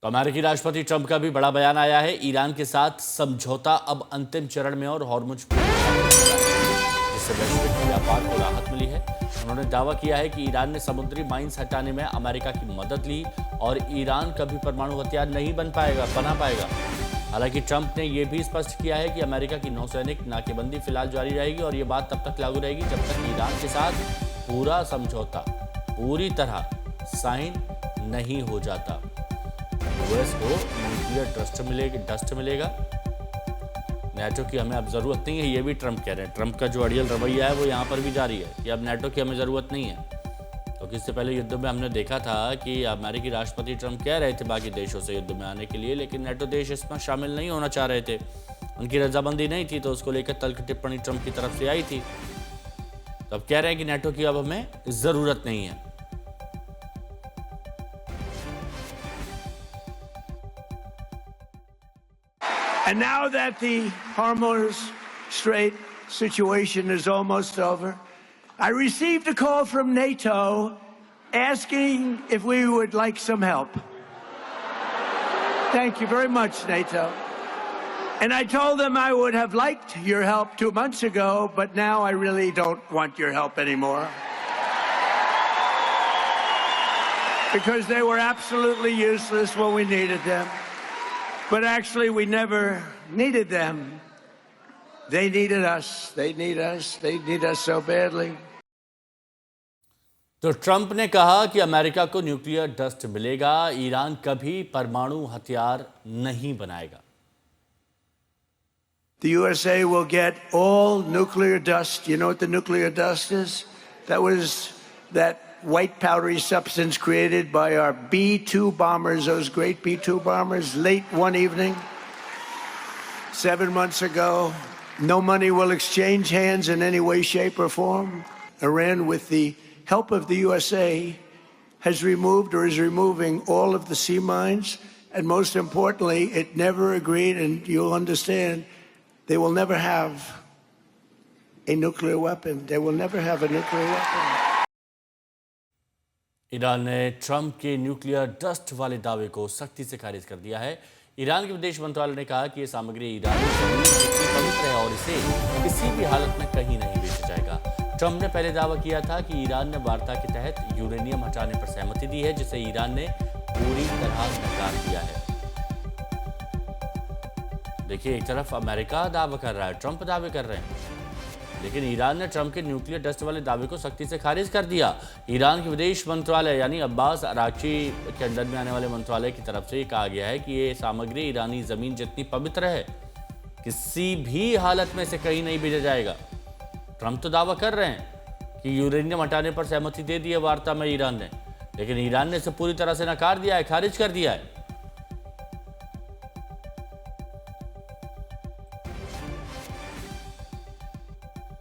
तो अमेरिकी राष्ट्रपति ट्रंप का भी बड़ा बयान आया है। ईरान के साथ समझौता अब अंतिम चरण में और हॉर्मुज जिससे वैश्विक व्यापार को राहत मिली है। उन्होंने दावा किया है कि ईरान ने समुद्री माइंस हटाने में अमेरिका की मदद ली और ईरान कभी परमाणु हथियार नहीं बना पाएगा। हालांकि ट्रंप ने यह भी स्पष्ट किया है कि अमेरिका की नौसैनिक नाकेबंदी फिलहाल जारी रहेगी और ये बात तब तक लागू रहेगी जब तक ईरान के साथ पूरा समझौता पूरी तरह साइन नहीं हो जाता। यूएस को न्यूक्लियर डस्ट मिलेगा। नेटो की हमें अब जरूरत नहीं है, ये भी ट्रंप कह रहे हैं। ट्रंप का जो अड़ियल रवैया है वो यहाँ पर भी जारी है कि अब नेटो की हमें जरूरत नहीं है। तो इससे पहले युद्ध में हमने देखा था कि अमेरिकी राष्ट्रपति ट्रंप कह रहे थे बाकी देशों से युद्ध में आने के लिए, लेकिन नेटो देश इसमें शामिल नहीं होना चाह रहे थे। उनकी रजामंदी नहीं थी, तो उसको लेकर तल्ख टिप्पणी ट्रंप की तरफ से आई थी। तो अब कह रहे हैं कि नेटो की अब हमें जरूरत नहीं है। And now that the Hormuz Strait situation is almost over, I received a call from NATO asking if we would like some help. Thank you very much, NATO. And I told them I would have liked your help 2 months ago, but now I really don't want your help anymore. Because they were absolutely useless when we needed them. But actually, we never needed them. They needed us. They need us. They need us so badly. तो Trump ने कहा कि America को nuclear dust मिलेगा, Iran कभी परमाणु हथियार नहीं बनाएगा। The USA will get all nuclear dust. You know what the nuclear dust is? That was that white powdery substance created by our B-2 bombers, those great B-2 bombers, late one evening 7 months ago. No money will exchange hands in any way, shape, or form. Iran, with the help of the USA, has removed or is removing all of the sea mines. And most importantly, it never agreed, and you'll understand, they will never have a nuclear weapon. They will never have a nuclear weapon. Iran ने Trump के nuclear dust वाले दावे को सख्ती से खारिज कर दिया है। ईरान के विदेश मंत्रालय ने कहा कि यह सामग्री ईरानी जमीन जितनी पवित्र है और इसे किसी भी हालत में कहीं नहीं बेचा जाएगा। ट्रंप ने पहले दावा किया था कि ईरान ने वार्ता के तहत यूरेनियम हटाने पर सहमति दी है, जिसे ईरान ने पूरी तरह नकार दिया है। देखिए, एक तरफ अमेरिका दावा कर रहा है, ट्रंप दावे कर रहे हैं, लेकिन ईरान ने ट्रंप के न्यूक्लियर डस्ट वाले दावे को सख्ती से खारिज कर दिया। ईरान के विदेश मंत्रालय यानी अब्बास अराक्ची के अंडर में आने वाले मंत्रालय की तरफ से कहा गया है कि ये सामग्री ईरानी जमीन जितनी पवित्र है, किसी भी हालत में से कहीं नहीं भेजा जाएगा। ट्रंप तो दावा कर रहे हैं कि यूरेनियम हटाने पर सहमति दे दी है वार्ता में ईरान ने, लेकिन ईरान ने इसे पूरी तरह से नकार दिया है, खारिज कर दिया है।